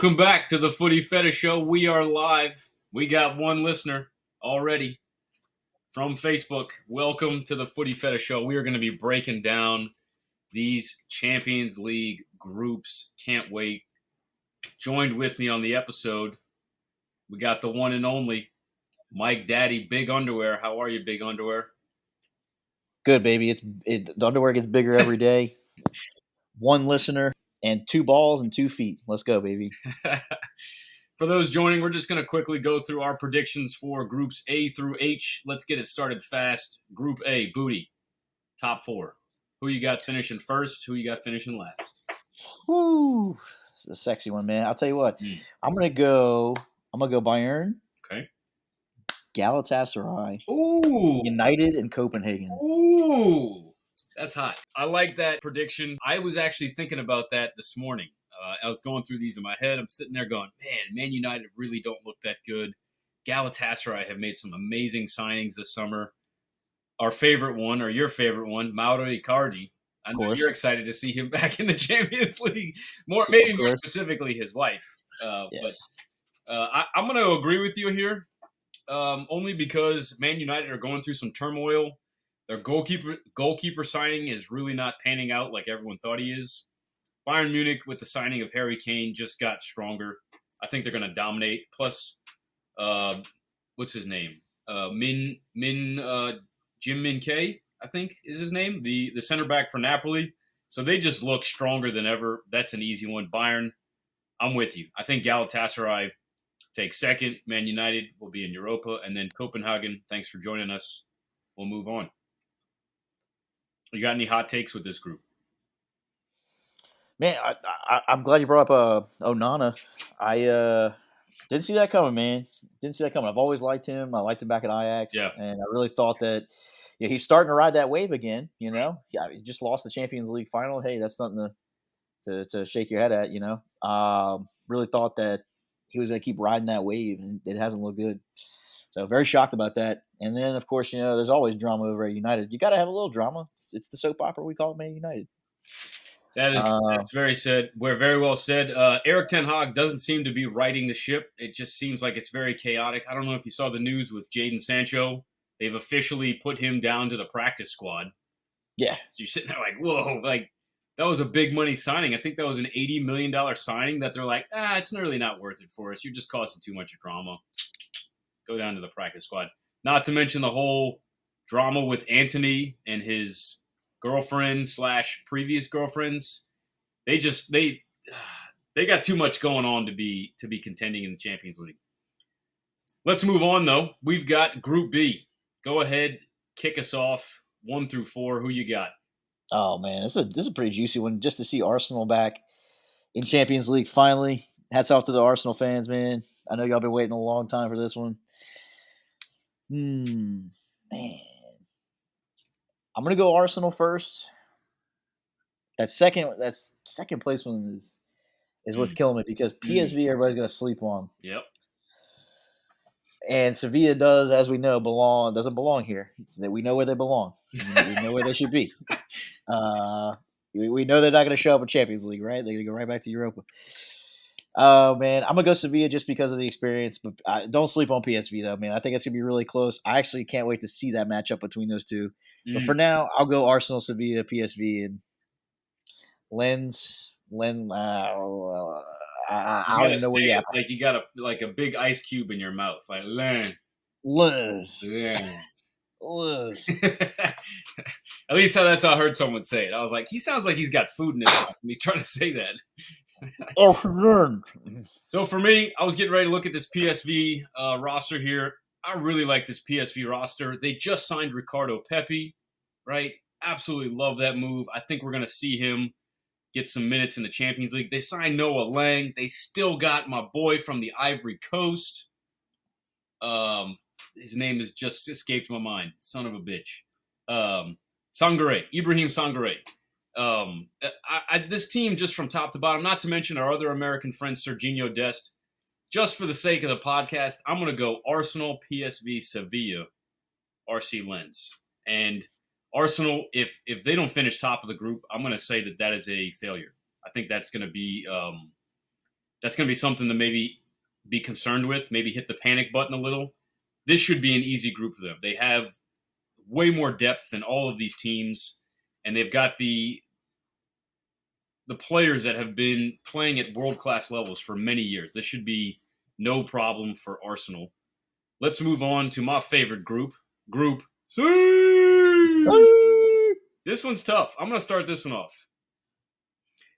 Welcome back to the Footy Fetish Show. We are live. We got one listener already from Facebook. Welcome to the Footy Fetish Show. We are going to be breaking down these Champions League groups. Can't wait. Joined with me on the episode, we got the one and only Mike Daddy Big Underwear. How are you, Big Underwear? Good, baby. The underwear gets bigger every day. One listener and 2 balls and 2 feet. Let's go, baby. For those joining, we're just going to quickly go through our predictions for groups A through H. Let's get it started fast. Group A, Booty, top 4. Who you got finishing first? Who you got finishing last? Woo! It's a sexy one, man. I'll tell you what. I'm gonna go Bayern. Okay. Galatasaray. Ooh. United and Copenhagen. Ooh. That's hot. I like that prediction. I was actually thinking about that this morning. I was going through these in my head. I'm sitting there going, Man United really don't look that good. Galatasaray have made some amazing signings this summer. Our favorite one, or your favorite one, Mauro Icardi. I know you're excited to see him back in the Champions League. More specifically his wife. Yes. But I'm going to agree with you here, only because Man United are going through some turmoil. Their goalkeeper signing is really not panning out like everyone thought he is. Bayern Munich, with the signing of Harry Kane, just got stronger. I think they're going to dominate. Plus, what's his name? Jim Min Kay, I think is his name, the center back for Napoli. So they just look stronger than ever. That's an easy one. Bayern, I'm with you. I think Galatasaray takes second. Man United will be in Europa. And then Copenhagen, thanks for joining us. We'll move on. You got any hot takes with this group? Man, I'm glad you brought up Onana. I didn't see that coming, man. Didn't see that coming. I've always liked him. I liked him back at Ajax. Yeah. And I really thought that he's starting to ride that wave again, you know. Yeah, he just lost the Champions League final. Hey, that's something to shake your head at, you know. Really thought that he was going to keep riding that wave, and it hasn't looked good. So very shocked about that. And then, of course, there's always drama over at United. You got to have a little drama. It's the soap opera we call it, Man United. That's very well said. Eric Ten Hag doesn't seem to be righting the ship. It just seems like it's very chaotic. I don't know if you saw the news with Jadon Sancho. They've officially put him down to the practice squad. Yeah. So you're sitting there like, whoa, like that was a big money signing. I think that was an $80 million signing that they're like, it's really not worth it for us. You're just causing too much drama. Go down to the practice squad. Not to mention the whole drama with Anthony and his girlfriend / previous girlfriends. They got too much going on to be contending in the Champions League. Let's move on though. We've got Group B. Go ahead, kick us off 1 through 4. Who you got? Oh man, this is a pretty juicy one. Just to see Arsenal back in Champions League finally. Hats off to the Arsenal fans, man. I know y'all been waiting a long time for this one. Man. I'm gonna go Arsenal first. That second place one is what's killing me, because PSV everybody's gonna sleep on. Yep. And Sevilla does, as we know, doesn't belong here. We know where they belong. We know where they should be. We know they're not going to show up in Champions League, right? They're going to go right back to Europa. Man, I'm going to go Sevilla just because of the experience. But don't sleep on PSV, though, man. I think it's going to be really close. I actually can't wait to see that matchup between those two. But for now, I'll go Arsenal, Sevilla, PSV, and Lens. I don't even know where you're at. Like you got a big ice cube in your mouth, like Len. At least that's how I heard someone say it. I was like, he sounds like he's got food in his mouth when he's trying to say that. So for me, I was getting ready to look at this PSV roster here. I really like this PSV roster. They just signed Ricardo Pepi, right? Absolutely love that move. I think we're going to see him get some minutes in the Champions League. They signed Noah Lang. They still got my boy from the Ivory Coast. His name has just escaped my mind. Son of a bitch. Sangaré. Ibrahim Sangaré. This team, just from top to bottom, not to mention our other American friend, Serginho Dest, just for the sake of the podcast, I'm going to go Arsenal, PSV, Sevilla, RC Lens. And Arsenal, if they don't finish top of the group, I'm going to say that is a failure. I think that's going to be That's going to be something to maybe be concerned with, maybe hit the panic button a little. This should be an easy group for them. They have way more depth than all of these teams, and they've got the players that have been playing at world-class levels for many years. This should be no problem for Arsenal. Let's move on to my favorite group, Group C. This one's tough. I'm going to start this one off.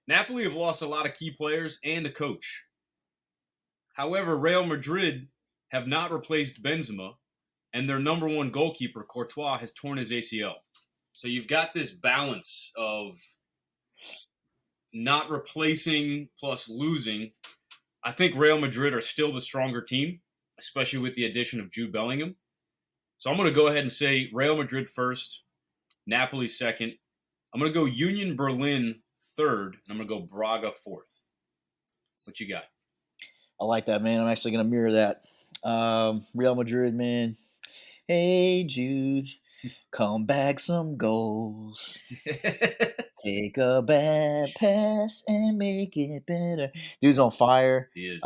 Napoli have lost a lot of key players and a coach. However, Real Madrid have not replaced Benzema, and their number one goalkeeper, Courtois, has torn his ACL. So you've got this balance of not replacing plus losing. I think Real Madrid are still the stronger team, especially with the addition of Jude Bellingham. So I'm going to go ahead and say Real Madrid first, Napoli second. I'm going to go Union Berlin third, and I'm going to go Braga fourth. What you got? I like that, man. I'm actually going to mirror that. Real Madrid, man. Hey, Jude, come back some goals. Take a bad pass and make it better. Dude's on fire. He is.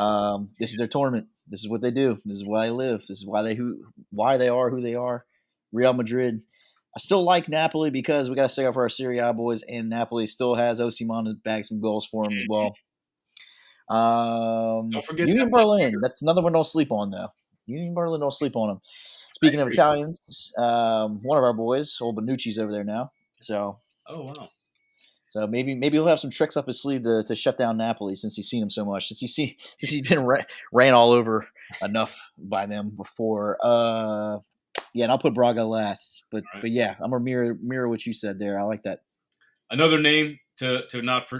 This is their tournament. This is what they do. This is why they live. This is why they are who they are. Real Madrid. I still like Napoli because we got to stick up for our Serie A boys, and Napoli still has Osimhen to bag some goals for him as well. Don't forget Union that Berlin. That's another one. Don't sleep on though. Union Berlin. Don't sleep on them. Speaking of Italians, one of our boys, old Bonucci's over there now. So. Oh wow. So maybe he'll have some tricks up his sleeve to shut down Napoli since he's seen him so much. Since he's been ran all over enough by them before. Yeah, and I'll put Braga last. But Right. but yeah, I'm gonna mirror what you said there. I like that. Another name to not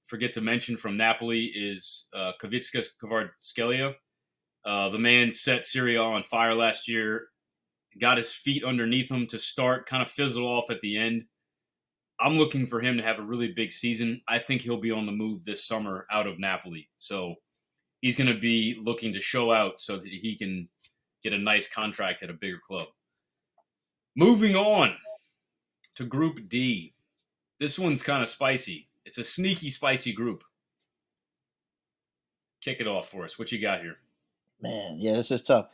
forget to mention from Napoli is Kavicka Kvaratskhelia. The man set Serie A on fire last year. Got his feet underneath him to start, kind of fizzled off at the end. I'm looking for him to have a really big season. I think he'll be on the move this summer out of Napoli. So he's going to be looking to show out so that he can get a nice contract at a bigger club. Moving on to Group D. This one's kind of spicy. It's a sneaky, spicy group. Kick it off for us. What you got here? Man, yeah, this is tough.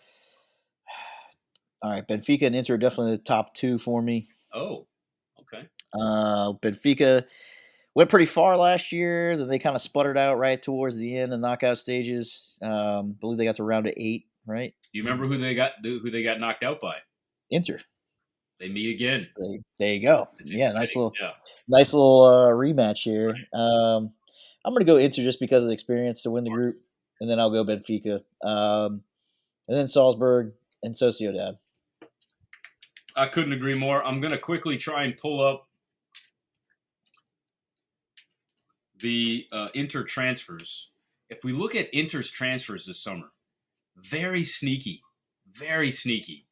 All right, Benfica and Inter are definitely the top two for me. Oh, okay. Benfica went pretty far last year. Then they kind of sputtered out right towards the end, the knockout stages. Believe they got to round of 8, right? Do you remember who they got knocked out by? Inter. They meet again. There you go. It's Yeah, exciting. nice little rematch here. I'm going to go Inter just because of the experience to win the group, and then I'll go Benfica, and then Salzburg and Sociedad. I couldn't agree more. I'm going to quickly try and pull up the Inter transfers. If we look at Inter's transfers this summer, very sneaky, very sneaky.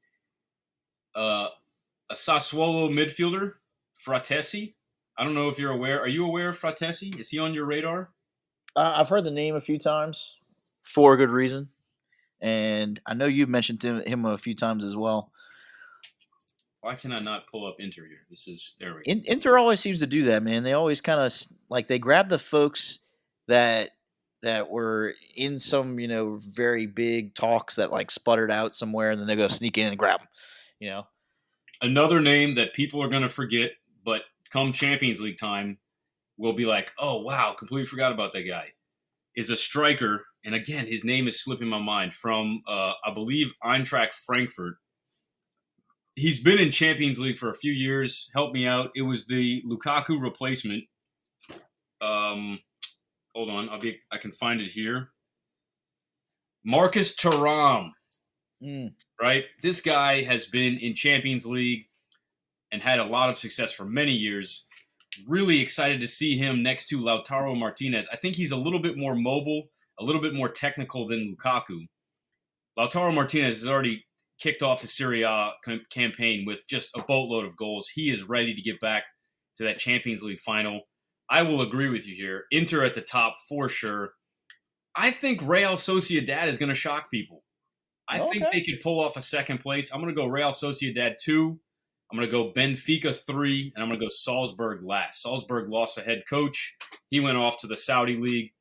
A Sassuolo midfielder, Fratesi. I don't know if you're aware. Are you aware of Fratesi? Is he on your radar? I've heard the name a few times for a good reason, and I know you've mentioned him a few times as well. Why can I not pull up Inter here? There we go. Inter always seems to do that, man. They always kind of like they grab the folks that were in some very big talks that like sputtered out somewhere, and then they go sneak in and grab them. Another name that people are going to forget, but come Champions League time, we'll be like, oh wow, completely forgot about that guy. Is a striker, and again, his name is slipping my mind, from I believe Eintracht Frankfurt. He's been in Champions League for a few years. Help me out. It was the Lukaku replacement. Hold on. I can find it here. Marcus Thuram. Right? This guy has been in Champions League and had a lot of success for many years. Really excited to see him next to Lautaro Martinez. I think he's a little bit more mobile, a little bit more technical than Lukaku. Lautaro Martinez has already kicked off his Serie A campaign with just a boatload of goals. He is ready to get back to that Champions League final. I will agree with you here. Inter at the top for sure. I think Real Sociedad is going to shock people. I think they could pull off a second place. I'm going to go Real Sociedad 2. I'm going to go Benfica 3, and I'm going to go Salzburg last. Salzburg lost a head coach. He went off to the Saudi League.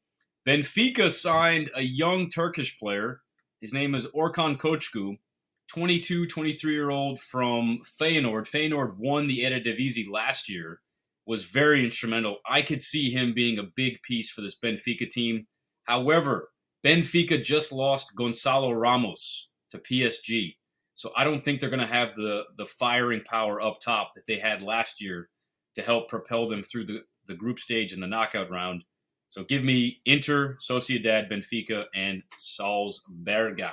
Benfica signed a young Turkish player. His name is Orkan Koçku, 22, 23-year-old from Feyenoord. Feyenoord won the Eredivisie last year, was very instrumental. I could see him being a big piece for this Benfica team. However, Benfica just lost Gonzalo Ramos to PSG. So I don't think they're going to have the firing power up top that they had last year to help propel them through the group stage and the knockout round. So give me Inter, Sociedad, Benfica, and Salzberga.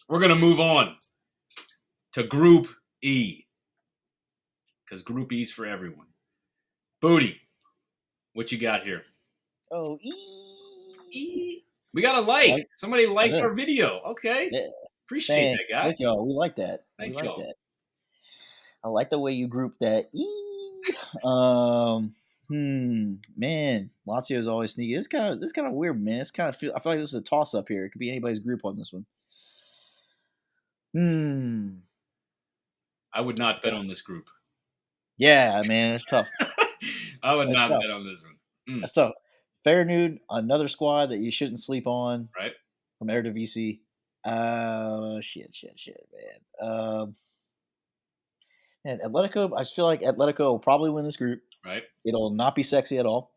We're going to move on to Group E because Group E's for everyone. Booty, what you got here? Oh, E. We got a like. Somebody I liked know. our video. Okay. Yeah. Appreciate Thanks. that, guy. Thank y'all. We like that. We Thank like y'all. that. I like the way you group that. Um. Man, Lazio is always sneaky. This kind of weird, man. It's kind of I feel like this is a toss up here. It could be anybody's group on this one. I would not bet on this group. Yeah, man, it's tough. I would It's not tough. bet on this one. It's tough. Feyenoord, another squad that you shouldn't sleep on. Right. From Eredivisie. Shit, man. And Atletico, I just feel like Atletico will probably win this group. Right. It'll not be sexy at all.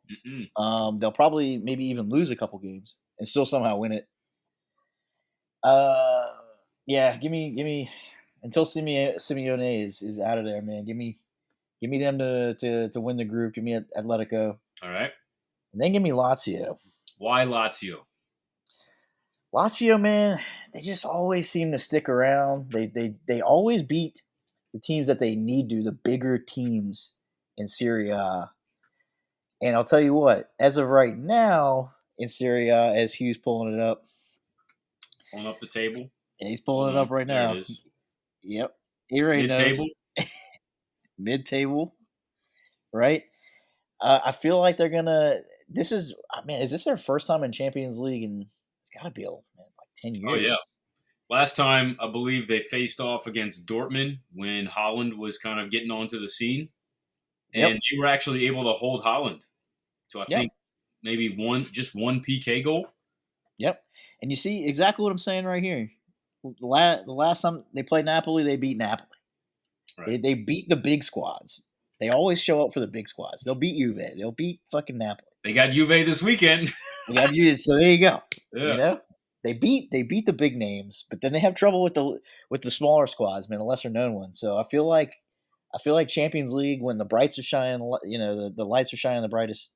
They'll probably maybe even lose a couple games and still somehow win it. Yeah, give me until Simeone is out of there, man. Give me them to win the group. Give me Atletico. All right. And then give me Lazio. Why Lazio? Lazio, man, they just always seem to stick around. They always beat the teams that they need to, the bigger teams in Serie A. And I'll tell you what, as of right now in Serie A, as Hugh's pulling it up, Pulling up the table. yeah, he's pulling it up right there now. It is. Yep, he already knows. Mid-table, right? I feel like they're gonna. This is, man, is this their first time in Champions League? And it's got to be like 10 years. Oh yeah. Last time, I believe they faced off against Dortmund when Holland was kind of getting onto the scene, and they were actually able to hold Holland to, I think, maybe just one PK goal. Yep, and you see exactly what I'm saying right here. The last time they played Napoli, they beat Napoli. Right. They beat the big squads. They always show up for the big squads. They'll beat Juve. They'll beat fucking Napoli. They got Juve this weekend. They got Juve, so there you go. Yeah. You know, they beat the big names, but then they have trouble with the smaller squads, man, the lesser known ones. So I feel like Champions League, when the brights are shining, the lights are shining the brightest,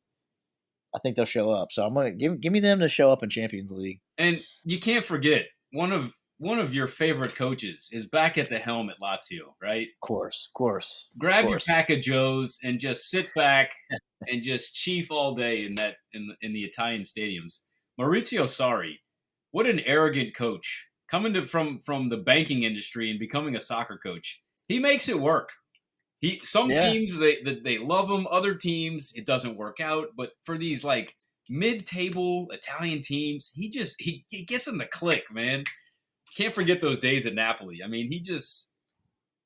I think they'll show up. So I'm gonna give me them to show up in Champions League. And you can't forget one of your favorite coaches is back at the helm at Lazio, right? Of course. Grab your pack of Joes and just sit back and just chief all day in the Italian stadiums. Maurizio Sarri, what an arrogant coach coming from the banking industry and becoming a soccer coach. He makes it work. Teams they love him. Other teams it doesn't work out. But for these like mid-table Italian teams, he gets them to click, man. Can't forget those days at Napoli. I mean,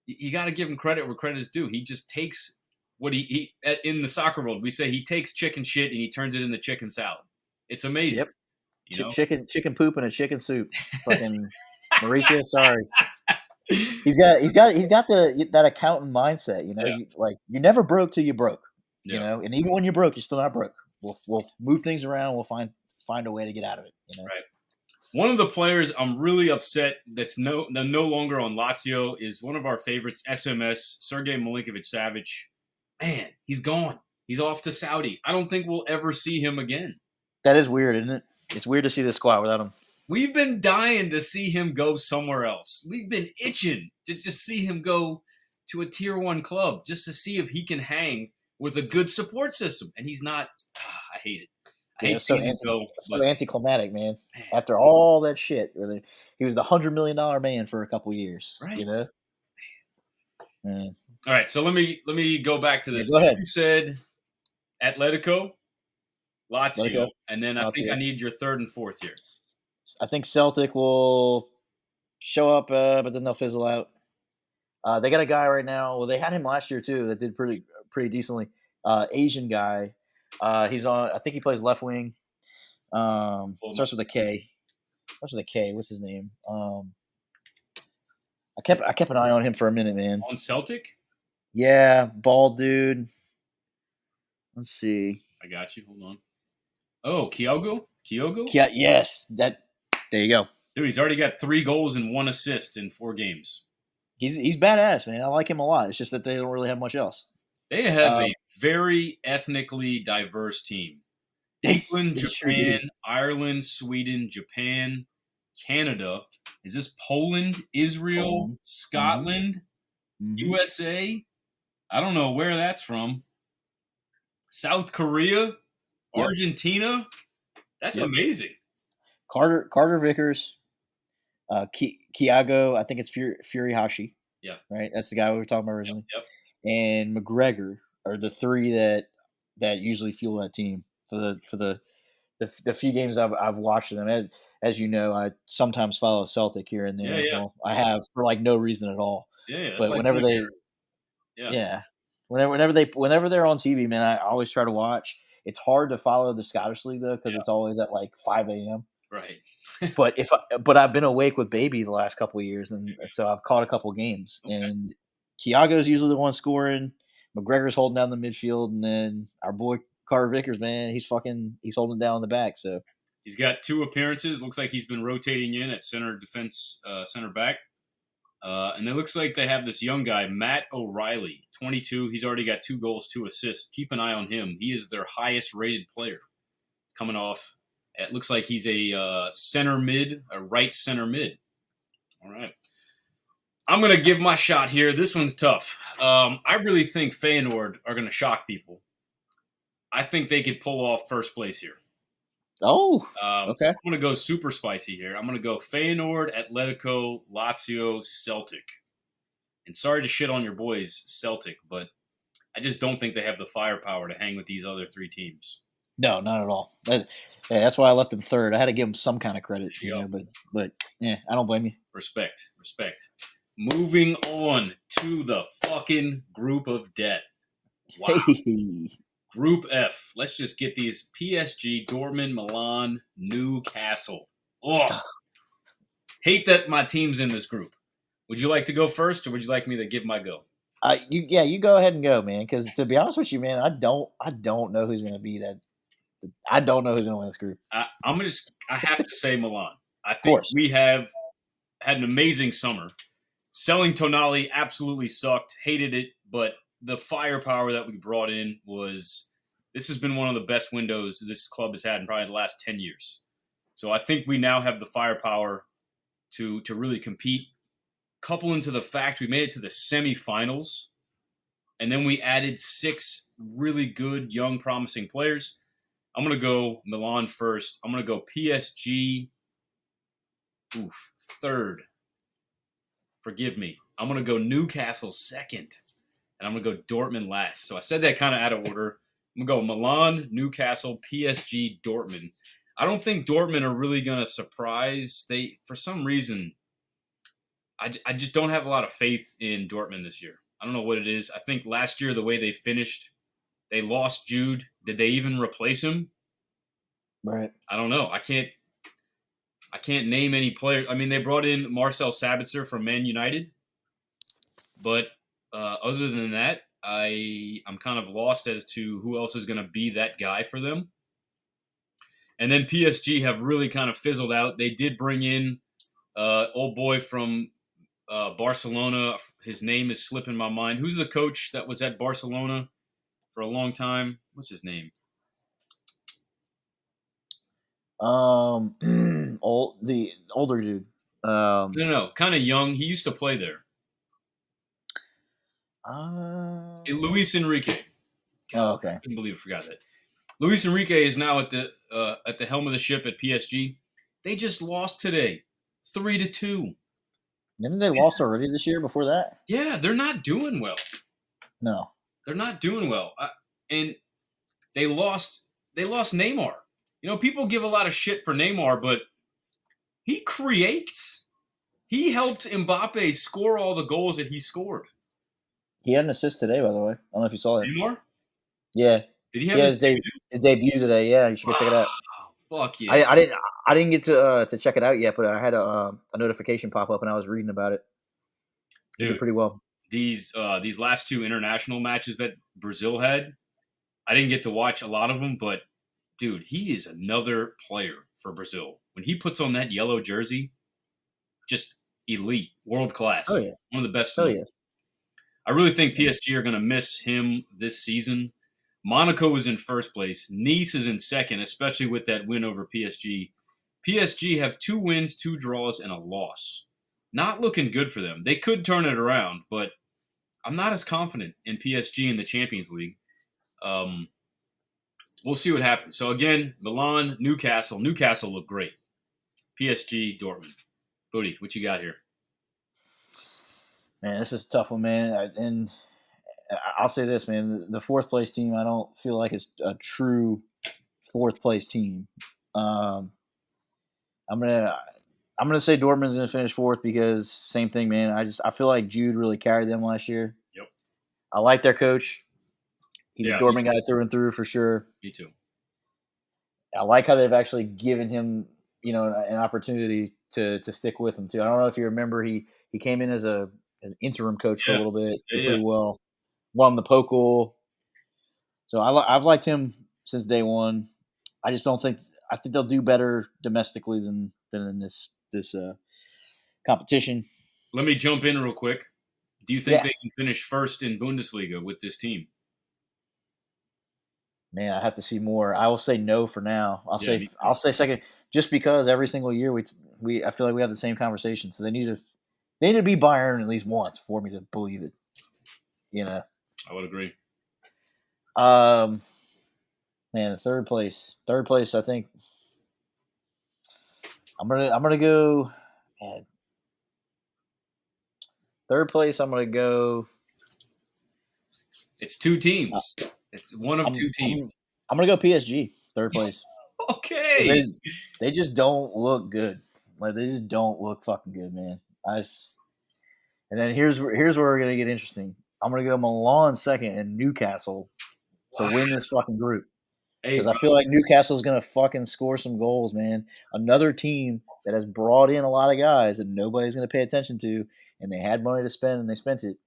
you got to give him credit where credit is due. He just takes what he in the soccer world we say he takes chicken shit and he turns it into chicken salad. It's amazing. Yep. You know? Chicken poop and a chicken soup. Fucking Mauricio, sorry. He's got that accountant mindset, you know. Yeah. You never broke till you broke, yeah. you know. And even when you're broke, you're still not broke. We'll move things around. We'll find a way to get out of it, you know. Right. One of the players I'm really upset that's no longer on Lazio is one of our favorites, SMS, Sergei Milinkovic-Savic. Man, he's gone. He's off to Saudi. I don't think we'll ever see him again. That is weird, isn't it? It's weird to see this squad without him. We've been dying to see him go somewhere else. We've been itching to just see him go to a tier 1 club just to see if he can hang with a good support system. And he's not. I hate it. I hate seeing him go. So anticlimactic, man. After all that shit, he was the $100 million man for a couple years. Right. You know. Man. All right, so let me go back to this. Yeah, go ahead. You said Atletico, Lazio, and then I think I need your third and fourth here. I think Celtic will show up, but then they'll fizzle out. They got a guy right now. Well, they had him last year too. That did pretty decently. Asian guy. He's on. I think he plays left wing. Pull him up. Starts with a K. Starts with a K. What's his name? I kept an eye on him for a minute, man. On Celtic? Yeah, bald dude. Let's see. I got you. Hold on. Oh, Kyogo? Kyogo? Yeah, yes, that. There you go. Dude, he's already got 3 goals and 1 assist in 4 games. He's badass, man. I like him a lot. It's just that they don't really have much else. They have Um, a very ethnically diverse team. England, they sure do. Japan, Ireland, Sweden, Japan, Canada. Is this Poland, Israel, Poland. Hmm. Scotland, Hmm. USA? I don't know where that's from. South Korea, Yep. Argentina. That's Yep. amazing. Carter Vickers, Kiago. I think it's Furihashi. Yeah. Right. That's the guy we were talking about Yep. originally. Yep. And McGregor are the three that usually fuel that team for the few games I've watched them. As you know, I sometimes follow Celtic here and Yeah. there. Yeah. Well, I have for like no reason at all. Yeah. Yeah. That's But like whenever living they, here. Yeah. yeah, whenever they're on TV, man, I always try to watch. It's hard to follow the Scottish league though because Yeah. it's always at like 5 a.m. Right. But I've been awake with baby the last couple of years, and so I've caught a couple games. Okay. And Kiago's usually the one scoring. McGregor's holding down the midfield, and then our boy Carter Vickers, man, he's holding down in the back. So He's got 2 appearances. Looks like he's been rotating in at center defense, center back. And it looks like they have this young guy, Matt O'Reilly, 22. He's already got 2 goals, 2 assists. Keep an eye on him. He is their highest rated player coming off. It looks like he's a center mid, a right center mid. All right. I'm going to give my shot here. This one's tough. I really think Feyenoord are going to shock people. I think they could pull off first place here. oh, So okay. I'm going to go super spicy here. I'm going to go Feyenoord, Atletico, Lazio, Celtic. And sorry to shit on your boys, Celtic, but I just don't think they have the firepower to hang with these other 3 teams. No, not at all. That's why I left him third. I had to give him some kind of credit, There you go. but yeah, I don't blame you. Respect. Moving on to the fucking group of death. Wow. Hey. Group F. Let's just get these: PSG, Dortmund, Milan, Newcastle. Oh, hate that my team's in this group. Would you like to go first, or would you like me to give my go? You go ahead and go, man. Because to be honest with you, man, I don't know who's going to be that. I don't know who's going to win this group. I have to say Milan. I Of think course. we have had an amazing summer. Selling Tonali absolutely sucked. Hated it, but the firepower that we brought in this has been one of the best windows this club has had in probably the last 10 years. So I think we now have the firepower to really compete. Couple into the fact we made it to the semifinals, and then we added 6 really good, young, promising players. I'm going to go Milan first. I'm going to go PSG third. Forgive me. I'm going to go Newcastle second, and I'm going to go Dortmund last. So I said that kind of out of order. I'm going to go Milan, Newcastle, PSG, Dortmund. I don't think Dortmund are really going to surprise. For some reason, I just don't have a lot of faith in Dortmund this year. I don't know what it is. I think last year, the way they finished, they lost Jude. Did they even replace him? Right. I don't know. I can't name any players. I mean, they brought in Marcel Sabitzer from Man United, but other than that, I'm kind of lost as to who else is going to be that guy for them. And then PSG have really kind of fizzled out. They did bring in old boy from Barcelona. His name is slipping my mind. Who's the coach that was at Barcelona for a long time? What's his name? The older dude. No. Kind of young. He used to play there. Luis Enrique. God, okay. I couldn't believe I forgot that. Luis Enrique is now at the helm of the ship at PSG. They just lost today, 3-2. Didn't they lost already this year before that? Yeah, they're not doing well. No, they're not doing well, and they lost Neymar. You know, people give a lot of shit for Neymar, but he creates. He helped Mbappe score all the goals that he scored. he had an assist today, by the way. I don't know if you saw it. Neymar? Yeah, Did he have his debut? his debut today. Yeah, you should go check it out. Fuck yeah, I didn't get to check it out yet, but I had a notification pop up and I was reading about it. He did dude. pretty well. These last two international matches that Brazil had, I didn't get to watch a lot of them, but dude, he is another player for Brazil. When he puts on that yellow jersey, just elite, world Oh class, yeah, one of the best in oh the yeah. world. I really think Yeah. PSG are going to miss him this season. Monaco is in first place. Nice is in second, especially with that win over PSG. PSG have 2 wins, 2 draws, and a loss. Not looking good for them. They could turn it around, but I'm not as confident in PSG in the Champions League. Um, we'll see what happens. So again, Milan, Newcastle. Newcastle look great. PSG, Dortmund. Booty, what you got here? Man, this is a tough one, man. And I'll say this, man: the fourth place team, I don't feel like it's a true fourth place team. Um, I'm gonna I'm gonna say Dortmund's gonna finish fourth because same thing, man. I feel like Jude really carried them last year. Yep. I like their coach. He's a Yeah, me Dortmund too. guy through and through for sure. Me too. I like how they've actually given him, an opportunity to stick with him too. I don't know if you remember, he came in as an interim coach for a Yeah, little bit, yeah, did yeah. pretty well, won the Pokal. So I've liked him since day one. I just don't think I think they'll do better domestically than in this competition. Let me jump in real quick. Do you think Yeah, they can finish first in Bundesliga with this team? man, I have to see more. I will say no for now. Yeah, me too. I'll say second, just because every single year we I feel like we have the same conversation. So they need to be Bayern at least once for me to believe it. You know, I would agree. um, man, third place. I think I'm gonna go. Man, third place. I'm gonna go. It's 2 Uh, teams. It's one of 2 I'm teams. I'm gonna go PSG third place because Okay. they just don't look good. Like they just don't look fucking good, man. And then here's where we're gonna get interesting. I'm gonna go Milan second and Newcastle to Wow. win this fucking group Hey, because I bro. feel like Newcastle's gonna fucking score some goals, man. Another team that has brought in a lot of guys that nobody's gonna pay attention to, and they had money to spend and they spent it.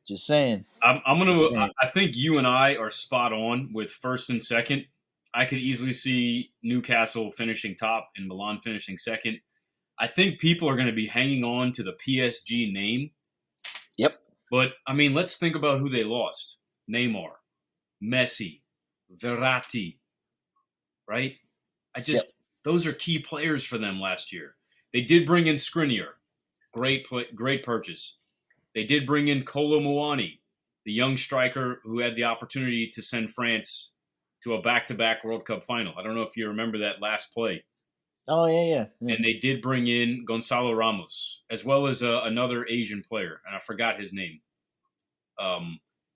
Just saying. I'm Just gonna. saying. I think you and I are spot on with first and second. I could easily see Newcastle finishing top and Milan finishing second. I think people are going to be hanging on to the PSG name, Yep. but I mean, let's think about who they lost: Neymar, Messi, Verratti. Right? I Yep. just those are key players for them last year. They did bring in Skriniar, great purchase. They did bring in Kolo Muani, the young striker who had the opportunity to send France to a back-to-back World Cup final. I don't know if you remember that last play. Oh yeah, yeah, yeah. And they did bring in Gonzalo Ramos, as well as another Asian player, and I forgot his name.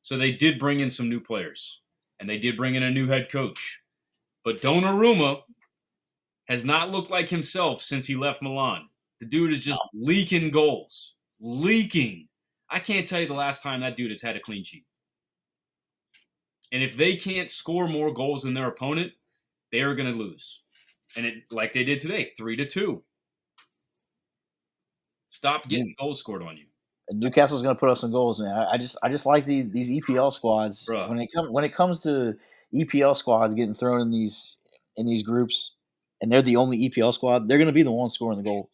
So they did bring in some new players, and they did bring in a new head coach. But Donnarumma has not looked like himself since he left Milan. The dude is just leaking goals. Leaking. I can't tell you the last time that dude has had a clean sheet. And if they can't score more goals than their opponent, they are going to lose. And it like they did today, 3-2. Stop getting New, goals scored on you. Newcastle's going to put up some goals, man. I just like these EPL squads Bruh. when it comes to EPL squads getting thrown in these groups, and they're the only EPL squad. They're going to be the ones scoring the goals,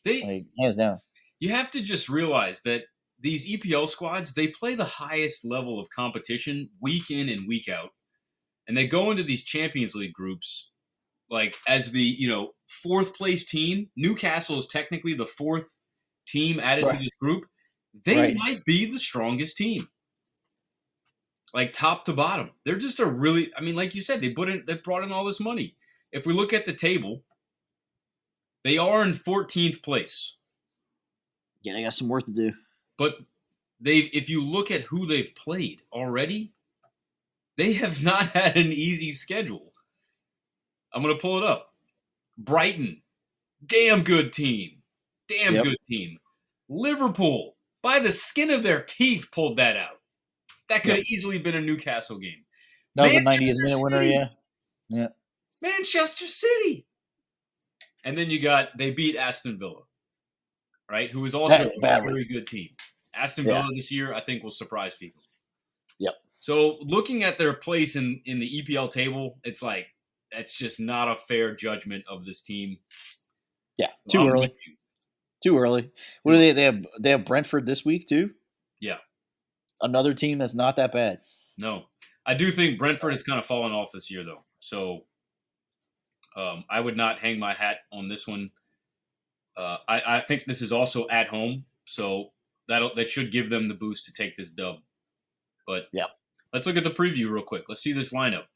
They like hands down. you have to just realize that these EPL squads, they play the highest level of competition week in and week out. And they go into these Champions League groups like as the fourth place team. Newcastle is technically the fourth team added to Right. this group. They Right. might be the strongest team, like top to bottom. They're just a really, I mean, like you said, they brought in all this money. If we look at the table, they are in 14th place, Yeah, they got some work to do. but if you look at who they've played already, they have not had an easy schedule. I'm going to pull it up. Brighton, damn good team. Damn Yep. good team. Liverpool, by the skin of their teeth, pulled that out. That could Yep. have easily been a Newcastle game. That was the 90th Manchester minute winner. City, Yeah. Yeah. Manchester City. And then they beat Aston Villa, right? Who is also a Badly. very good team. Aston Yeah. Villa this year, I think, will surprise people. Yep. So looking at their place in the EPL table, it's like that's just not a fair judgment of this team. Yeah. Well, Too I'm early. with you. Too early. What do they have Brentford this week too? Yeah. Another team that's not that bad. No. I do think Brentford has kind of fallen off this year, though. So I would not hang my hat on this one. I think this is also at home, so that should give them the boost to take this dub. But Yeah. let's look at the preview real quick. Let's see this lineup.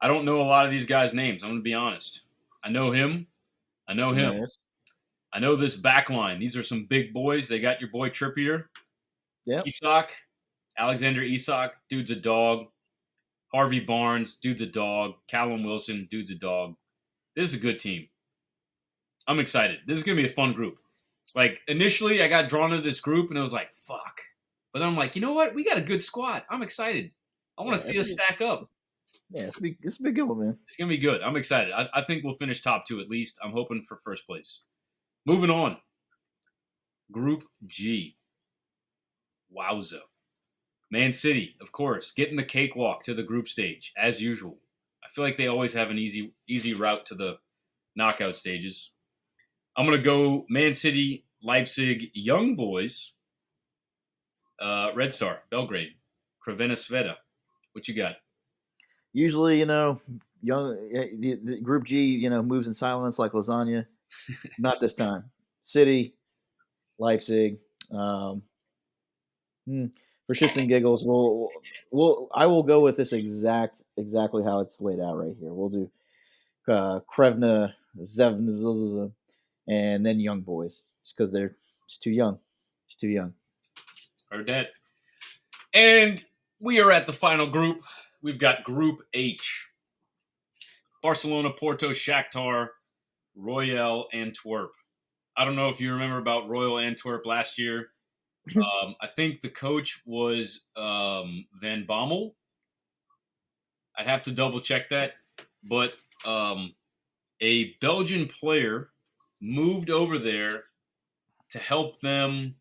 I don't know a lot of these guys' names. I'm going to be honest. I know him. I know him. Yes. I know this back line. These are some big boys. They got your boy Trippier. Yep. Isak. Alexander Isak. Dude's a dog. Harvey Barnes. Dude's a dog. Callum Wilson. Dude's a dog. This is a good team. I'm excited. This is going to be a fun group. Like, initially, I got drawn to this group, and it was like, fuck. But then I'm like, you know what? We got a good squad. I'm excited. I want to see us stack up. Yeah, it's a big good one, man. It's going to be good. I'm excited. I think we'll finish top 2 at least. I'm hoping for first place. Moving on. Group G. Wowza. Man City, of course, getting the cakewalk to the group stage, as usual. I feel like they always have an easy route to the knockout stages. I'm going to go Man City, Leipzig, Young Boys, Red Star, Belgrade, Crvena Sveta. What you got? Usually, young the Group G, moves in silence like lasagna. Not this time. City, Leipzig. For shits and giggles, I will go with this exactly how it's laid out right here. We'll do Krevna, Zevna, and then Young Boys, just because they're just too young. Just too young. Heard that. And we are at the final group. We've got Group H. Barcelona, Porto, Shakhtar, Royal Antwerp. I don't know if you remember about Royal Antwerp last year. I think the coach was Van Bommel. I'd have to double check that. But a Belgian player moved over there to help them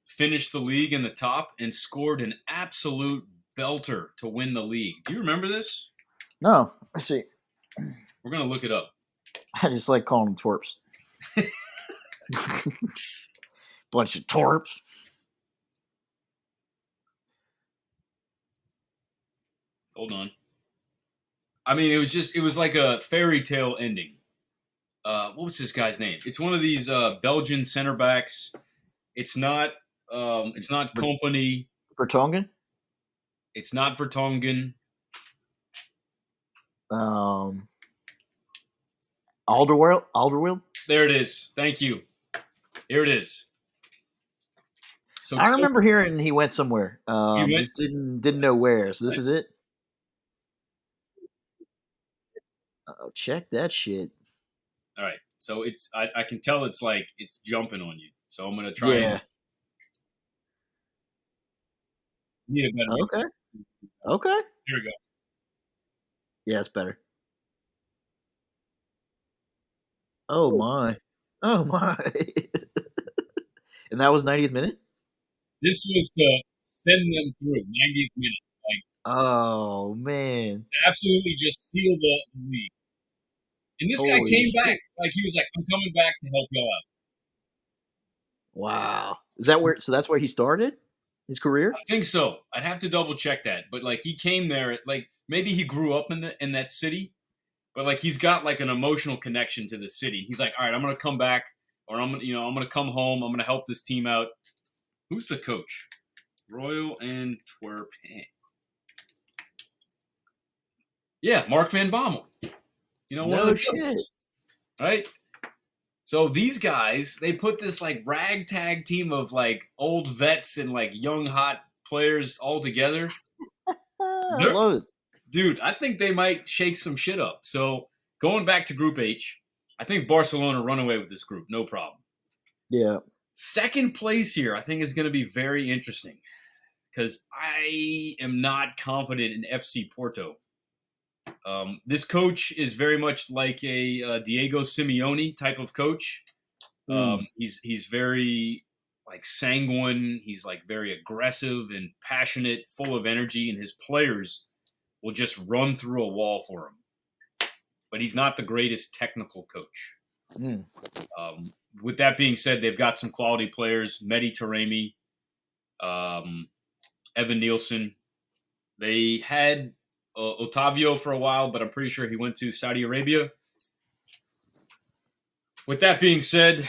finish the league in the top and scored an absolute belter to win the league. Do you remember this? No, let's see. We're going to look it up. I just like calling them twerps. Bunch of twerps. Hold on. I mean, it was like a fairy tale ending. What was this guy's name? It's one of these Belgian center backs. It's not Company. Vertonghen? It's not Vertonghen. Alderweireld? There it is. Thank you. Here it is. So I remember hearing he went somewhere. went, Just didn't know where. So this is it. Oh, check that shit. all right. So I can tell it's like it's jumping on you. So I'm gonna try. Yeah. Need a better. Okay. Okay. Here we go. Yeah, it's better. Oh my. Oh my. And that was 90th minute? This was to send them through 90th minute. Like, oh man. to absolutely just seal the league. And this guy Holy came shit. back. Like he was like, I'm coming back to help y'all out. Wow. Is that where so that's where he started his career? I think so. I'd have to double check that. But like he came there, like maybe he grew up in that city, but like he's got like an emotional connection to the city. He's like, all right, I'm gonna come back, or I'm gonna come home. I'm gonna help this team out. Who's the coach? Royal Antwerp. Yeah, Mark Van Bommel. One of the shit. coaches, right? So these guys, they put this like ragtag team of like old vets and like young hot players all together. I love it. Dude, I think they might shake some shit up. So going back to Group H, I think Barcelona run away with this group, no problem. Yeah. Second place here, I think, is going to be very interesting. because I am not confident in FC Porto. This coach is very much like a Diego Simeone type of coach. Mm, He's very like sanguine. He's like very aggressive and passionate, full of energy, and his players will just run through a wall for him. But he's not the greatest technical coach. mm. With that being said, they've got some quality players: Mehdi Taremi, um, Evan Nielsen. They had Otavio for a while, but I'm pretty sure he went to Saudi Arabia. With that being said,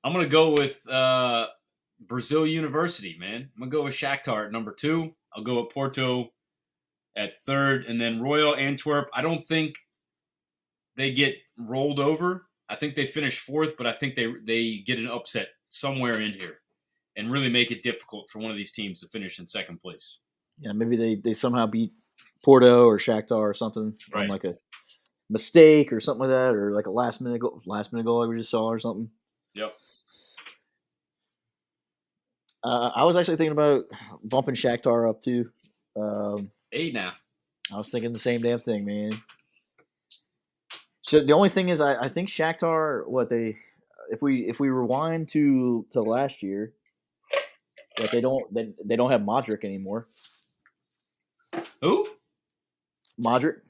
I'm gonna go with Brazil University, man. I'm gonna go with Shakhtar at number 2. I'll go with Porto at 3rd, and then Royal Antwerp. I don't think they get rolled over. I think they finish 4th, but I think they get an upset somewhere in here and really make it difficult for one of these teams to finish in 2nd place. Yeah, maybe they somehow beat Porto or Shakhtar or something on Right. like a mistake or something like that, or like a last minute goal like we just saw or something. Yep. I was actually thinking about bumping Shakhtar up too. Hey now. I was thinking the same damn thing, man. So the only thing is, I think Shakhtar, what they, if we rewind to last year, what they don't have Modric anymore. Who? Modric?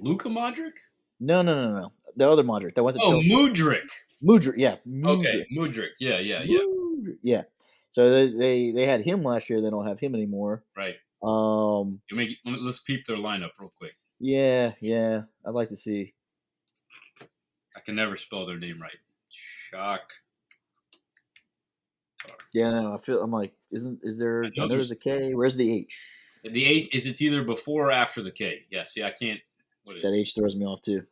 Luka Modric? No. The other Modric that went to Oh, Chelsea. Mudrick. Mudric, yeah, Okay, Mudric. Mudrick. Yeah. Yeah. So they had him last year. They don't have him anymore. Right. Um. Let's peep their lineup real quick. Yeah. I'd like to see. I can never spell their name right. Shock. Yeah, no, I'm like, is there? I I know know there's a K. Where's the H? the 8 is it's either before or after the K. Yeah, see, I can't. What That is it? H throws me off too.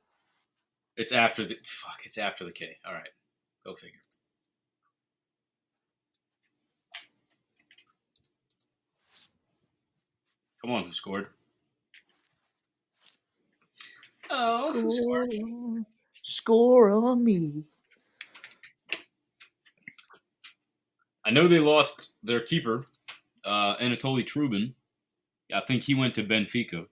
It's after the fuck. It's after the K. All right, go figure. Come on, who scored? Oh, who scored? Score on me. I know they lost their keeper, Anatoly Trubin. I think he went to Benfica.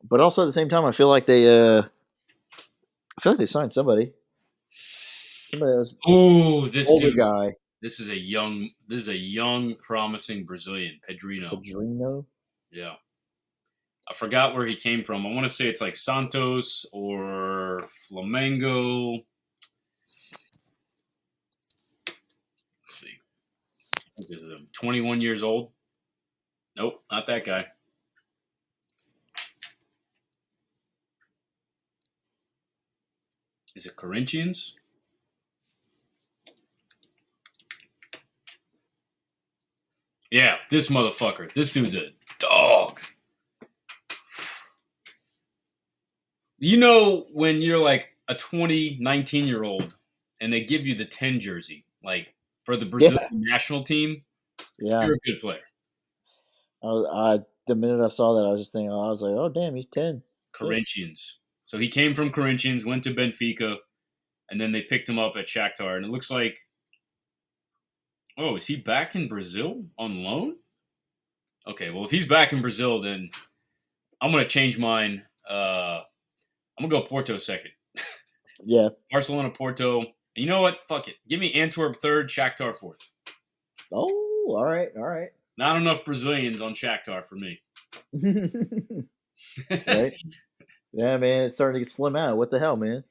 But also at the same time, I feel like they signed somebody. Somebody that was Oh, this older dude. guy, This is a young, promising Brazilian, Pedrino. Pedrino. Yeah. I forgot where he came from. I want to say it's like Santos or Flamengo. Let's see. What is him? 21 years old? Nope, not that guy. Is it Corinthians? Yeah, this motherfucker. This dude's a dog. You know when you're like a 19-year-old and they give you the 10 jersey, like for the Brazilian Yeah, national team, yeah. you're a good player. The minute I saw that, I was just thinking, I was like, oh damn, he's 10. Shit. Corinthians. So he came from Corinthians, went to Benfica, and then they picked him up at Shakhtar. And it looks like, oh, is he back in Brazil on loan? Okay, well, if he's back in Brazil, then I'm going to change mine. I'm going to go Porto second. Yeah. Barcelona, Porto. And you know what? Fuck it. Give me Antwerp third, Shakhtar fourth. Oh, all right. Not enough Brazilians on Shakhtar for me. Right. Yeah, man, it's starting to get slim out. What the hell, man?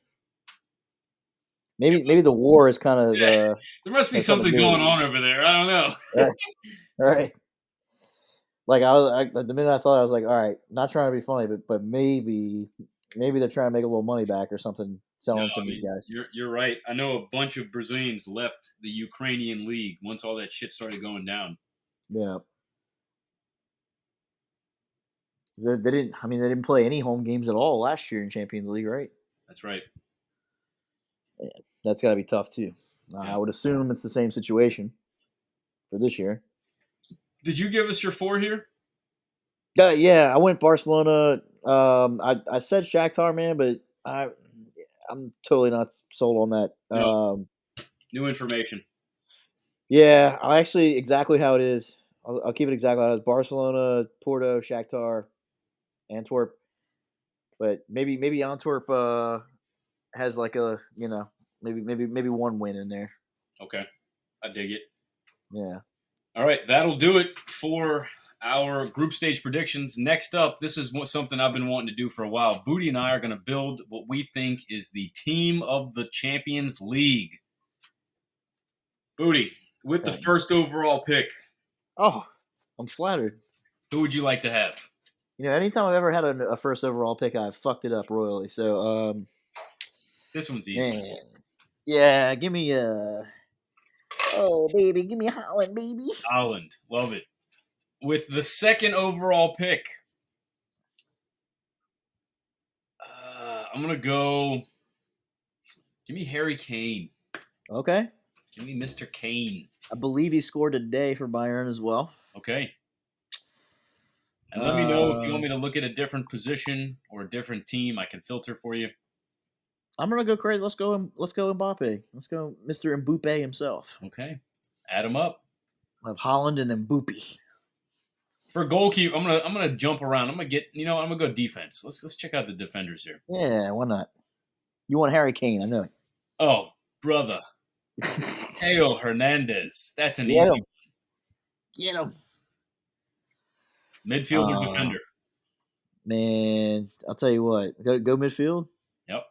Maybe the war is kind of Yeah, there must be has something something to do with going on over there. I don't know. it. Right. Like the minute I thought I was like, all right, not trying to be funny, but maybe they're trying to make a little money back or something No, selling some I of these mean guys. you're right. I know a bunch of Brazilians left the Ukrainian league once all that shit started going down. Yeah. 'Cause they didn't. I mean, they didn't play any home games at all last year in Champions League, right? That's right. Yeah, that's got to be tough too. Yeah. I would assume it's the same situation for this year. Did you give us your 4 here? Yeah, I went Barcelona. I said Shakhtar, man, but I I'm totally not sold on that. No, new information. Yeah, I actually exactly how it is. I'll keep it exactly how it is. Barcelona, Porto, Shakhtar, Antwerp, but maybe Antwerp has like a maybe one win in there. Okay, I dig it. Yeah. All right, that'll do it for our group stage predictions. Next up, this is something I've been wanting to do for a while. Booty and I are going to build what we think is the team of the Champions League. Booty, with the Okay. first overall pick, Oh, I'm flattered. who would you like to have? Anytime I've ever had a first overall pick, I've fucked it up royally. So, This one's easy. man, yeah, give me oh baby, give me Holland, baby. Holland, love it. With the second overall pick, I'm going to go. Give me Harry Kane. Okay, Give me Mr. Kane. I believe he scored today for Bayern as well. Okay. And let me know if you Uh, want me to look at a different position or a different team. I can filter for you. I'm gonna go crazy. Let's go Mbappe. Let's go Mr. Mbappe himself. Okay. Add them up. I have Holland and Mbappe. For goalkeeper, I'm gonna jump around. I'm gonna go defense. Let's check out the defenders here. Yeah, why not? You want Harry Kane? I know Oh, brother. it. Teo Hernandez. That's an Get easy him, get him. midfielder Uh, defender. man, I'll tell you what. Go midfield. Yep.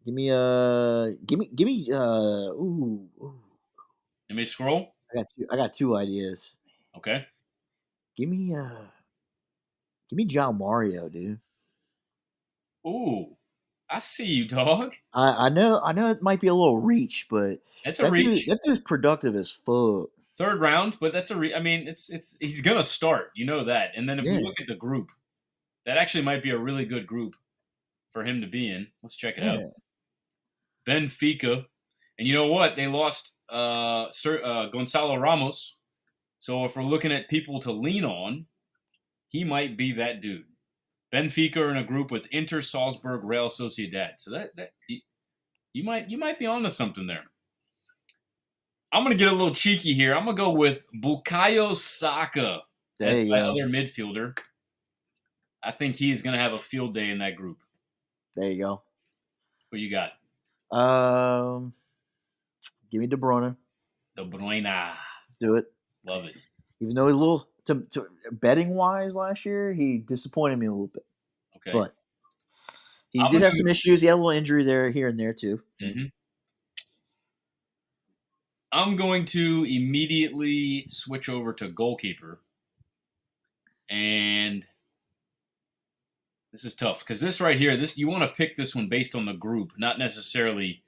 Give me ooh. Let me scroll. I got two ideas. Okay. Give me give me John Mario, dude. Ooh. I see you, dog. I know it might be a little reach, but That's a reach. that dude's productive as fuck. Third round, but that's I mean, it's he's gonna start. You know that. And then if we Yeah, look at the group, that actually might be a really good group for him to be in. Let's check it out. yeah. Benfica, and you know what? They lost Gonzalo Ramos. So if we're looking at people to lean on, he might be that dude. Benfica are in a group with Inter, Salzburg, Real Sociedad. So that you might be onto something there. I'm gonna get a little cheeky here. I'm gonna go with Bukayo Saka There as you my go. other midfielder. I think he's gonna have a field day in that group. There you What you got? go. Give me De Bruyne. De Bruyne. Let's do it. Love it. Even though he's a little to betting wise last year, he disappointed me a little bit. Okay. But he I'm did gonna. have some issues. He had a little injury there, here and there too. Mhm. I'm going to immediately switch over to goalkeeper. And this is tough because this right here, this you want to pick this one based on the group, not necessarily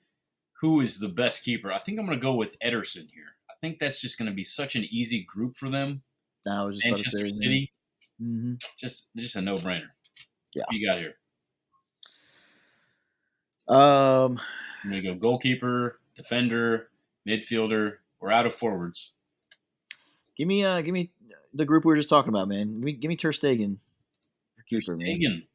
who is the best keeper. I think I'm going to go with Ederson here. I think that's just going to be such an easy group for them. I was just about to Manchester say, man. City, Mm-hmm. just a no-brainer. Yeah. What you got here? Um, I'm going to go goalkeeper, defender, midfielder. We're out of forwards. give me the group we were just talking about, man. Give me Ter Stegen for Ter keeper, man. Stegen.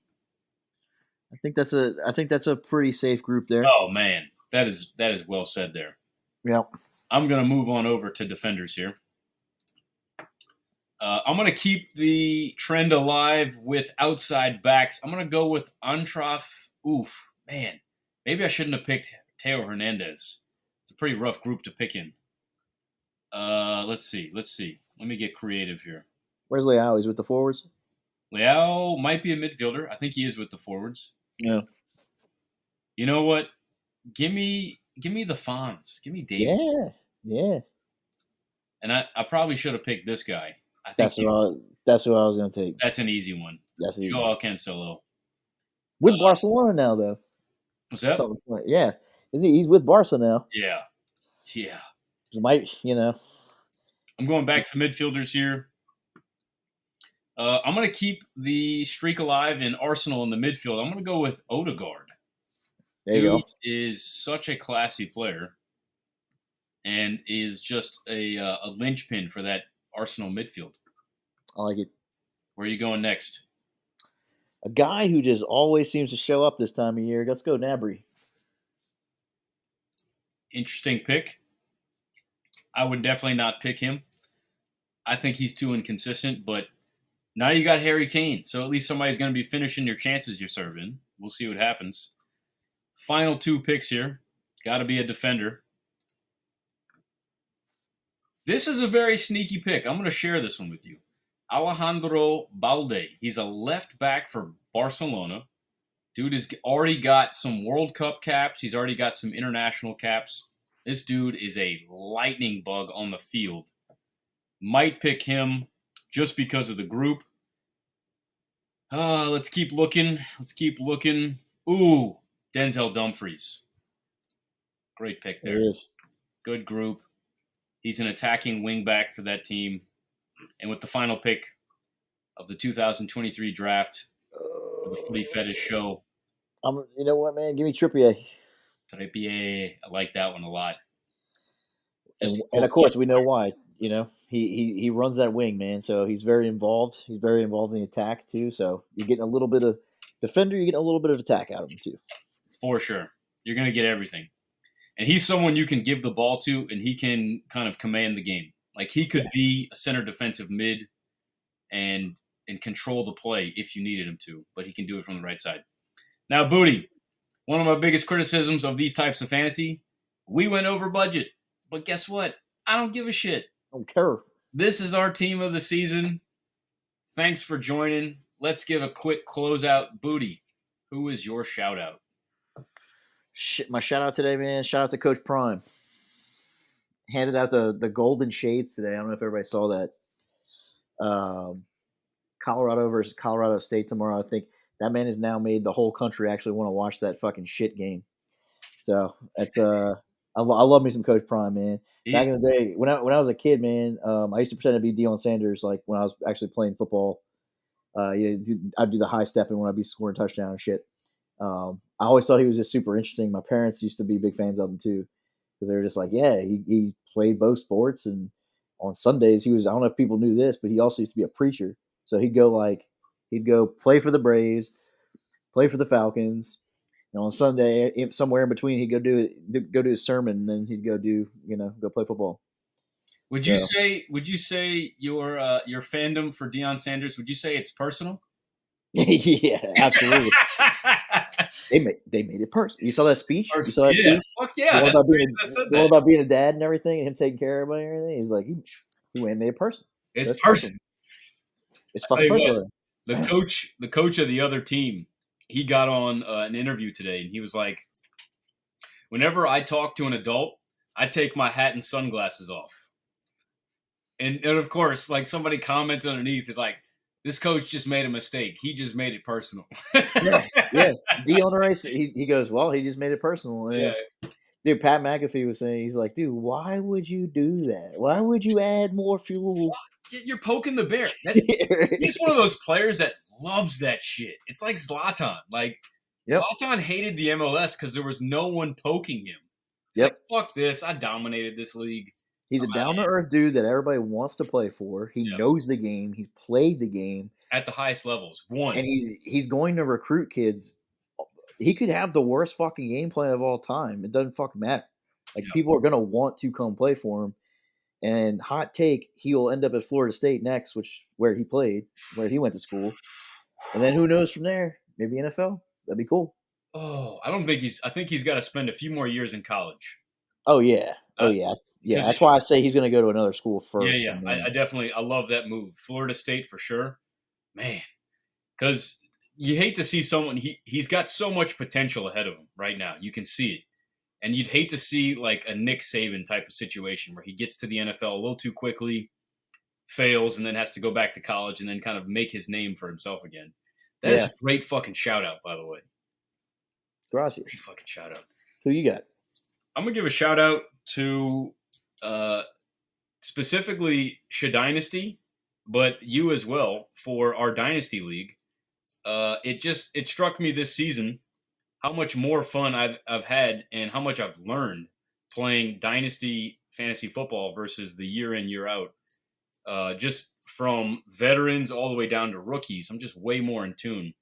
I think that's a pretty safe group there. Oh man, that is well said there. Yep. I'm going to move on over to defenders here. I'm going to keep the trend alive with outside backs. I'm going to go with Antraf. Oof, man. Maybe I shouldn't have picked Teo Hernandez. It's a pretty rough group to pick in. Let's see. Let me get creative here. Where's Leao? He's with the forwards. Leao might be a midfielder. I think he is with the forwards. No. You know what? Give me the Fonz. Give me Davies. Yeah. Yeah. And I probably should have picked this guy. I think That's what I was gonna take. that's an easy one. That's easy. Joao Cancelo. With Barcelona now, though. What's that? Something like, yeah. He's with Barca now. Yeah. Yeah. He might, I'm going back to midfielders here. I'm going to keep the streak alive in Arsenal in the midfield. I'm going to go with Odegaard. There you Dude go. is such a classy player and is just a linchpin for that Arsenal midfield. I like it. Where are you going next? A guy who just always seems to show up this time of year. Let's go, Nabry. Interesting pick. I would definitely not pick him. I think he's too inconsistent, but now you got Harry Kane, so at least somebody's going to be finishing your chances you're serving. We'll see what happens. Final 2 picks here. Got to be a defender. This is a very sneaky pick. I'm going to share this one with you. Alejandro Balde. He's a left back for Barcelona. Dude has already got some World Cup caps. He's already got some international caps. This dude is a lightning bug on the field. Might pick him just because of the group. Let's keep looking. Ooh, Denzel Dumfries. Great pick there. There is. Good group. He's an attacking wingback for that team. And with the final pick of the 2023 draft, the Footy Fetish Show, You know what, man? Give me Trippier. Trippier, I like that one a lot. And of course, we know why. You know, he runs that wing, man. So he's very involved. He's very involved in the attack too. So you're getting a little bit of defender. You're getting a little bit of attack out of him too. For sure, you're gonna get everything. And he's someone you can give the ball to, and he can kind of command the game. Like he could be a center defensive mid, and control the play if you needed him to. But he can do it from the right side. Now, Booty, one of my biggest criticisms of these types of fantasy, we went over budget. But guess what? I don't give a shit. I don't care. This is our team of the season. Thanks for joining. Let's give a quick closeout. Booty, who is your shout out? Shit, my shout out today, man. Shout out to Coach Prime. Handed out the golden shades today. I don't know if everybody saw that. Colorado versus Colorado State tomorrow. I think that man has now made the whole country actually want to watch that fucking shit game. So that's I love me some Coach Prime, man. Back in the day, when I was a kid, man, I used to pretend to be Deion Sanders, like when I was actually playing football. I'd do the high stepping when I'd be scoring touchdown and shit. I always thought he was just super interesting. My parents used to be big fans of him too, because they were just like, yeah, he played both sports, and on Sundays he was. I don't know if people knew this, but he also used to be a preacher. So he'd go play for the Braves, play for the Falcons. And on Sunday, somewhere in between, he'd go do his sermon, and then he'd go play football. Would you say your fandom for Deion Sanders? Would you say it's personal? Yeah, absolutely. They made it personal. You saw that speech? You saw that speech? Fuck yeah. The one about being a dad and everything, and him taking care of everybody and everything. He's like, he went and made it personal. It's personal. It's fucking personal. The coach of the other team, he got on an interview today, and he was like, whenever I talk to an adult, I take my hat and sunglasses off. And of course, like somebody commented underneath is like, this coach just made a mistake. He just made it personal. yeah. Deion Rice, he goes, well, he just made it personal. And yeah. Dude, Pat McAfee was saying, he's like, dude, why would you do that? Why would you add more fuel? You're poking the bear. He's one of those players that loves that shit. It's like Zlatan. Like, Zlatan hated the MLS because there was no one poking him. He's like, fuck this. I dominated this league. He's a down-to-earth dude that everybody wants to play for. He knows the game. He's played the game. At the highest levels. And he's going to recruit kids. He could have the worst fucking game plan of all time. It doesn't fucking matter. Like, people are going to want to come play for him. And hot take, he'll end up at Florida State next, where he played, where he went to school. And then who knows from there? Maybe NFL. That'd be cool. Oh, I think he's got to spend a few more years in college. Oh, yeah. Yeah, that's why I say he's going to go to another school first. Yeah. I love that move. Florida State for sure. Man. Because you hate to see someone, he's got so much potential ahead of him right now. You can see it. And you'd hate to see like a Nick Saban type of situation where he gets to the NFL a little too quickly, fails, and then has to go back to college and then kind of make his name for himself again. That is a great fucking shout out, by the way. Gracias. Great fucking shout out. Who you got? I'm going to give a shout out to specifically Dynasty, but you as well for our Dynasty League. It struck me this season how much more fun I've had and how much I've learned playing Dynasty fantasy football versus the year in, year out. Just from veterans all the way down to rookies, I'm just way more in tune.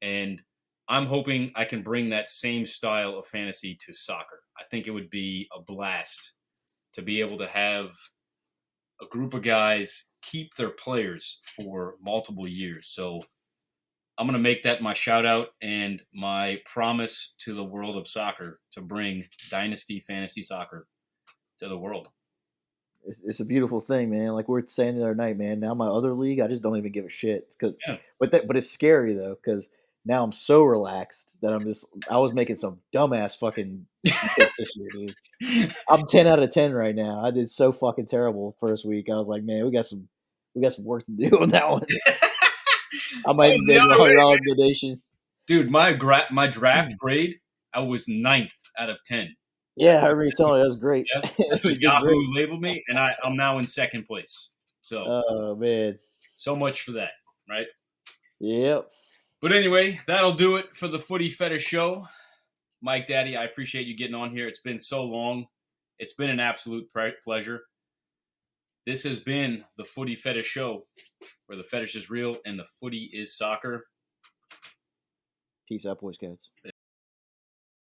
And I'm hoping I can bring that same style of fantasy to soccer. I think it would be a blast to be able to have a group of guys keep their players for multiple years. So I'm going to make that my shout out and my promise to the world of soccer to bring Dynasty Fantasy Soccer to the world. It's a beautiful thing, man. Like we were saying the other night, man. Now my other league, I just don't even give a shit. Because, Yeah. but it's scary though, because now I'm so relaxed that I was making some dumbass fucking picks this year, dude. I'm 10 out of 10 right now. I did so fucking terrible first week. I was like, man, we got some work to do on that one. I I might was be the making a other way, $100 donation. dude. My draft grade, I was ninth out of 10. Yeah, I remember you telling me that was great. Yeah, that's what You did great. Yahoo labeled me, and I'm now in second place. So Oh man. so much for that, right? Yep. But anyway, that'll do it for the Footy Fetish Show. Mike Daddy, I appreciate you getting on here. It's been so long. It's been an absolute pleasure. This has been the Footy Fetish Show, where the fetish is real and the footy is soccer. Peace out, Boy Scouts.